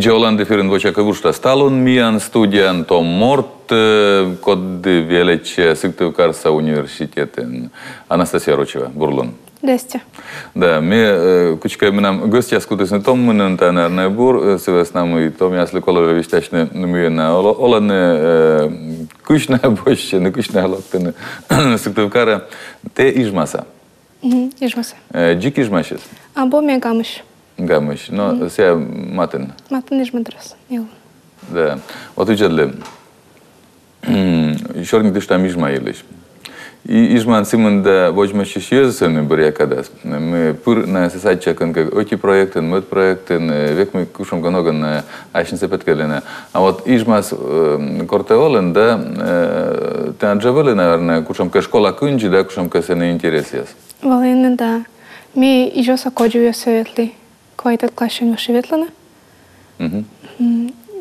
Videolan different vocea că vursta stalon mian studian to mort kod величе Сыктывкарса университетен. Анастасия Рочева, Бурлун. Здрасте. Да, мы кучка нам гости аскутысны том мы на бур с нами том я слеколове вещачне мы на олане кучная больше на кучная локтene Сыктывкара те ижмаса. Ижмаса. Джик ижмашес. Або ме гамыш. Гамыш, но се матен. Матен ижмадрас. Да. Вот уҗадлы. Шорник дыштам ижмаилиш. И ижман симында вожмаши шезсен биря кадас. Мы пур на сасача конка оти проектен, мод проектен, век мы кушам ганоган ашин сепеткелена. А вот ижмас кортеолен да танджавеле, наверное, кушам ка школа кунджи, да кушам ка се не интересес. Валина да. Ми ижоса коджуя светли. Квайтет клашен вошеветлена.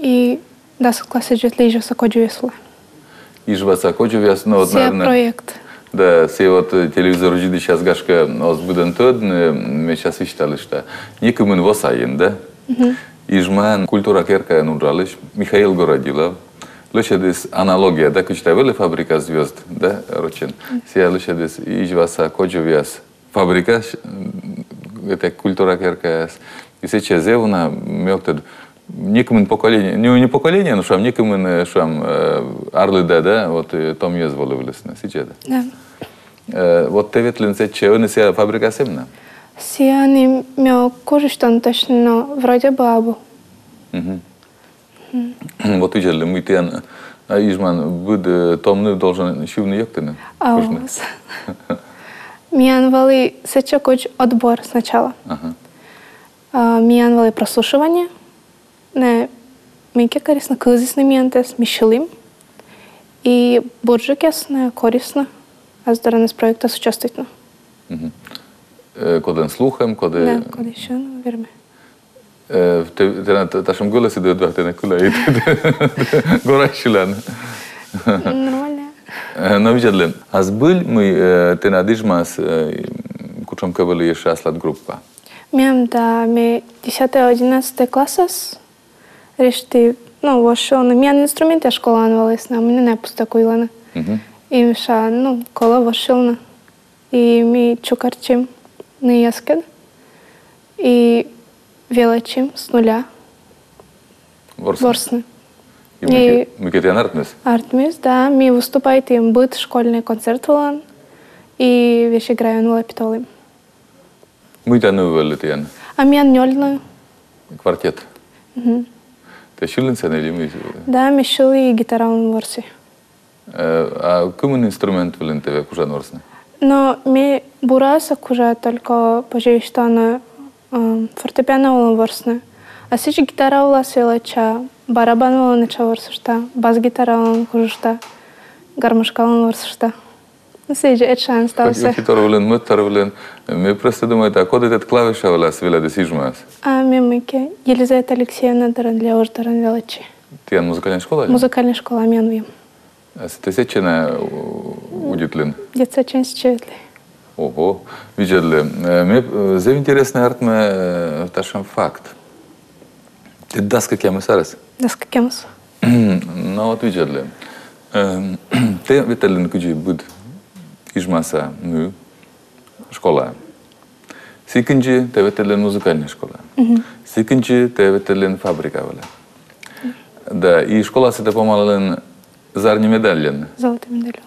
И да са класе жетли ижоса коджуя сла. Ижваса коджуя, но вот наверное. Проект. Да, все вот телевизор жди сейчас гашка озбуден тод, мы сейчас ищали что. Никому восаен, да? Ижман культура керка нудралыш, Михаил Городилов. Лошадис аналогия, да, кучтавели фабрика звезд, да, рочен. Все лошадис ижваса коджувяс фабрика, это культура керка. И сейчас зевна мёктед. Никому поколение, не поколение, но шам никому шам арлы да, вот том езволивались на сейчас. Да. Вот те ветлен се че он се фабрика семна. Се они мё кожиштан точно вроде бабу. Вот уҗеле муйтен ижман буд томны должен шивны ёктене. Миан вали се че коч отбор сначала. Миан вали прослушивание. Не, меке корисно кызисны миентес мишилим. И буржукес не корисно, а здоровье с проекта сучаствительно. Коден слухем, коде. Да, коде еще, верме. Te tasham gola se dodva te nekula i горащилан. Нормально. Но видели, аз был мы те надижмас кучом кавали еще аслат группа. Мем да, ми 10-11 классас решти, ну вошел на мен инструменты школа анвалась на мне не пустакуйлана. И миша, ну кола вошел на и ми чукарчим на яскед и величим с нуля. Ворсны. И мы кетян артмис? Артмис, да. Ми выступает им быт школьный концерт волан и вещи играю на лапитолым. Мы тяну велитян. А мен нёльна. Квартет. Ты шилинсен или мы? Да, ми шили гитара в ворсе. А какой инструмент велин тебе кужан ворсны? Но ми бураса кужа только позже что на фортепиано волан ворсны. А сейчас гитара у нас велича, барабан волан начал ворсышта, бас-гитара волан кужушта, гармошка волан ворсышта. Ну, сейчас это шанс остался. Хитор волен, мотор волен. Мы просто думаем, а куда этот клавиша волас вела десижмас? А мемыки Елизавета Алексеевна Даранля уж Даранлячи. Ты музыкальная школа? Музыкальная школа менвим. А ты сечена удитлен? Детство часть четли. Ого, видели. Мне за интересный арт мы ташем факт. Ты даска кем сарас? Даска кемс. Ну вот видели. Ты виталин куджи буд ижмаса мы школа. Секунди ты виталин музыкальная школа. Секунди ты виталин фабрика вала. Да, и школа се помален зарни медален. Золотый медаль.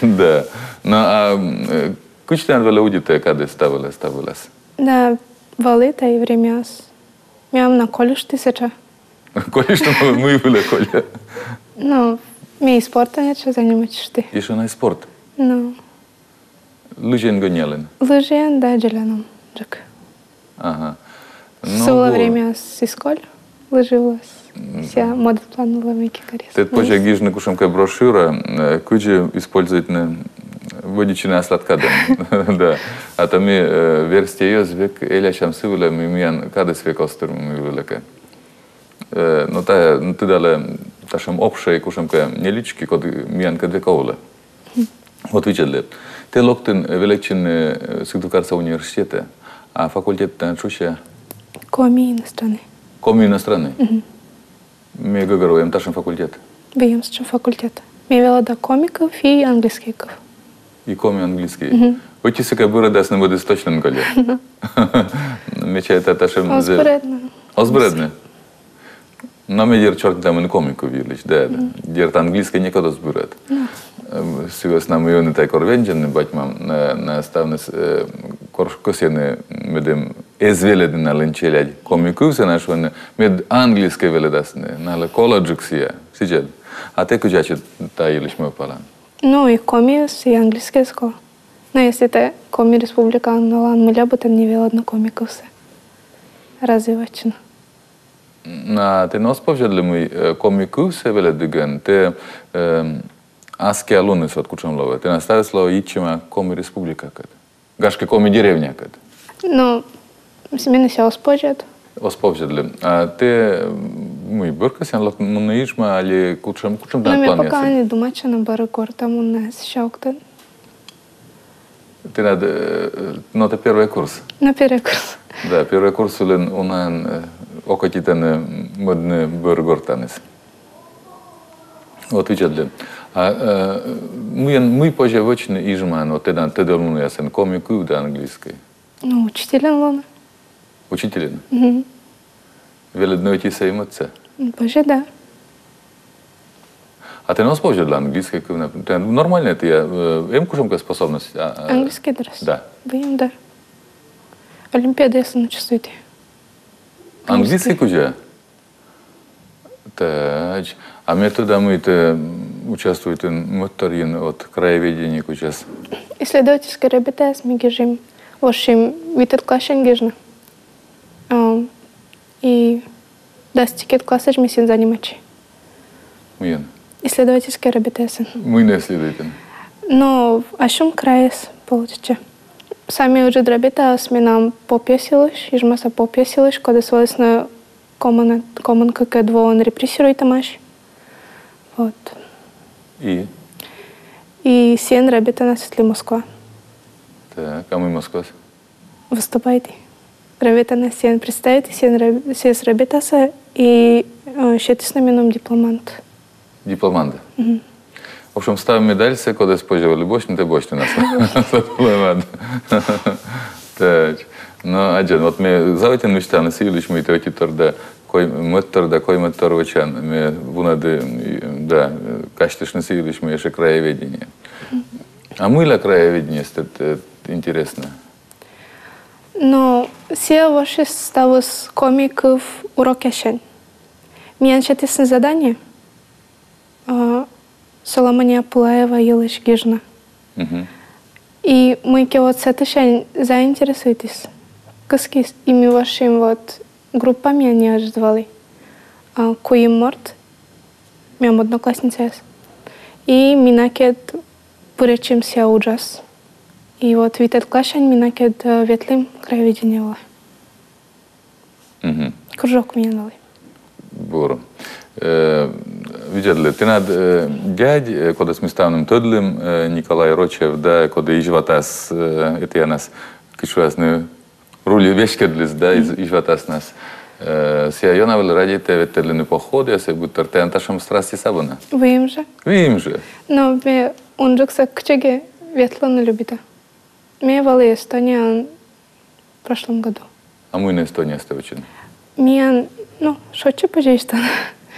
Да. Но а кучтан вала удите каде ставилась. Да, валита и время. Мям на колюш тысяча. Колюш там мы были коля. Ну, ми спорта нечего заниматься ты. Еще на спорт. Ну. Лыжен гонялен. Лыжен, да, джеляном. Джек. Ага. Все время с исколь лыжилась. Вся мода планула мики корис. Ты позже гижна кушамка брошюра, куча использует на водичина сладкадом. Да. А там и версия ее звек эля шамсывала мимян кадес век острым мивелека. Но та ты дала ташам общая кушамка нелички код миян кадвековла. Вот видели. Ты локтен величин Сыктывкарса университета, а факультет танчущая Коми иностранный. Коми иностранный? Ми говорим, ташем факультет. Биемский факультет. Ми вела до комиков и английских. И коми английский. Оти се кабура дас не буде точно нколе. Мечаєте ташем... Озбредно. Озбредно. Нам дір чорт там не коміку вілич, де? Дір та англійська ніколи збирати. Сьогодні нам його не так корвенджен, батьмам на ставнес коршкосяне медем езвеледен на ленчелядь коміку все наш вони мед англійське веледасне, на коледжиксія, сидять. А те кучачі та їлиш ми опала. Ну и коми и английская школа. Но если это коми республикан, но лан мы лябо там не вела одно комиков все. Развивачно. На те нос повжедли ми коміку все веледеген, те аски алуни сот кучам лове. Те настави слово ичима коми республика кад. Гашке коми деревня кад. Ну, семейный ся оспожет. Осповжедли. А те ми бъркасян лот мунаишма, али кучам Ну, дан ми план пока ясен. не думать, что на барыкор там у нас шауктен. Те надо, но это первый курс. На первый курс. Да, первый курс у нас окатитане модны бъргортанес. Вот видите. А мы позже очень ижман, вот это дорму ясен комику да английской. Ну, учителен лона. Учителин. Веледно идти се иматься. Позже, да. А ты нас позже для английской, нормально это я, им кушамка способность. Английский дрес. Да. Боим, да. Олимпиада, если начувствуете. Английский куда? Так. А метода мы-то участвуют в моторин от краеведения кучас. Исследовательская работа с мигежим. В общем, витет классен гежно. И дастикет классаж миссин занимачи. Муен. Исследовательская работа. Мы не исследователи. Но а шум краес получится. Сами уже дробита с минам попесилыш, и жмаса попесилыш, когда свалились на коммун как двоен репрессирует тамаш. Вот. И сен ребята нас ли Москва. Так, а мы Москва? Выступайте. Ребята нас сен представите, сен с ребята и считайте с нами дипломант. Дипломант. В общем, ставим медаль, все, когда споживали борщ, не те борщ не нас. Так. Ну, один, вот мы завтра мечтали, силиш мы это торда, кой мотор вачан, мы вунады, да, качественно силиш мы еще краеведение. А мы ля краеведение, это интересно. Но все ваши ставы с комиков урок яшен. Мне начатись задание. Соломония Пулаева Елыч Гижна. И мы вот с этой заинтересуетесь. Какие ими вашим вот группами они ожидали. Коим морт, моя одноклассница. И минакет поречимся ужас. И вот витет клашен минакет ветлим краеведение. Кружок меня дали. Буро. Видели, ты над дядь, когда с местным тодлем Николай Рочев, да, когда ижватас, это я нас, кишуасны рули вешкедлис, да, ижватас нас. Сия я навел ради те ветерины походы, я се буду тертен ташем страсти сабана. Вы им же? Вы им же. Но мне он же к чеге ветло не любит. Мне вали Эстония в прошлом году. А мы на Эстонии оставочены. Мне, ну, шочу пожалуйста.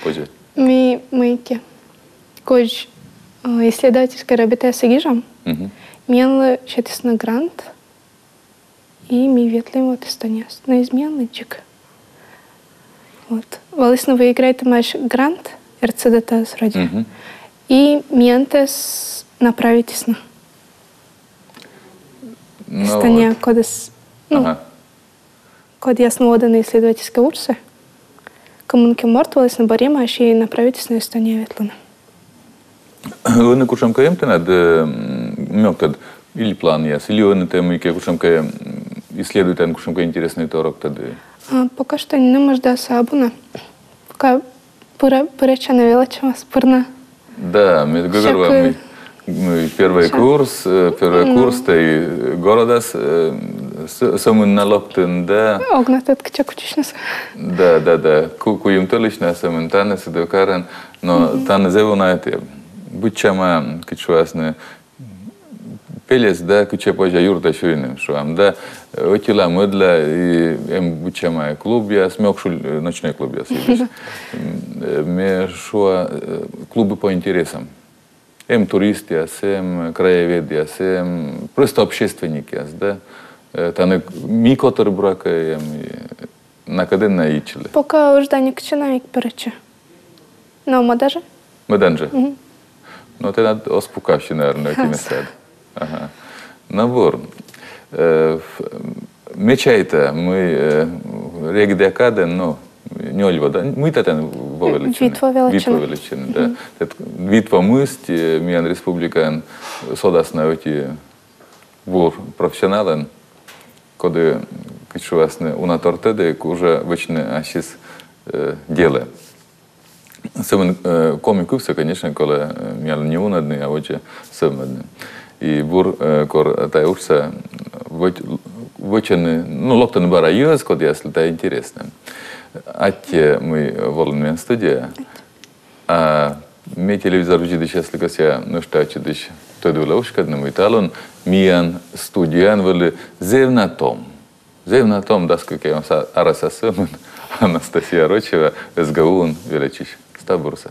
Позже. Мыйки. Кож исследовательская работа с Игижем. Мне честно грант. И ми ветлим вот Эстония. На изменничек. Вот. Валисно вы играете маш грант РЦДТ вроде. И ментес направитесь на. Эстония кодес. Ну, код ясно отданы исследовательские курсы. Коммунки мортвалась на баре, а еще и направитесь на Эстонию ветлана. Вы на кушам каем-то надо мёктад или план яс, или вы на тему, как кушам каем исследует, а кушам каем интересный торок тогда? Пока что не можда сабуна. Пока пореча навела чего спорна. Да, мы говорим, мы первый курс, то и города Sămânna loptân, da. Огнатът качакучишнес. Да. Куим тăлична сăмânтане се докаран, но тане зевона ете. Бучама кичуасне пелес, да, куче пожа юрта шуйнем шуам, да. Отила мыдла и бучама клуб я смёкшуль ночной клуб я сидишь. Ме шуа клубы по интересам. Туристи, краеведи, просто общественники, да. Тане микотер брака на къде наичили. Пока ожданик чинамик перече. Но мадаже? Мадanje. Но те над оспукавши, наверное, эти места. Ага. Набор. Мечайта, мы реги декаден, но не ольва, да? Мы татен вовеличины. Витва величины. Да. Витва мысть, миян республикан содасна эти вор профессионален, коли кичувасне уна тортеде, уже вычне ашис деле. Сămân comicul se, конечно, коли миял не унадны, а оче сămădны. И бур кор тай урса вычены, ну лоптен бара юз, коли если это интересно. Атте мы волны студия, а ми телевизор учили сейчас ликося, ну что учидиш, то дула ушкадны мы талон, миян студиян вели зевна том, да сколько я араса сămân, Анастасия Рочева, СГУН, величиш. Стабурса.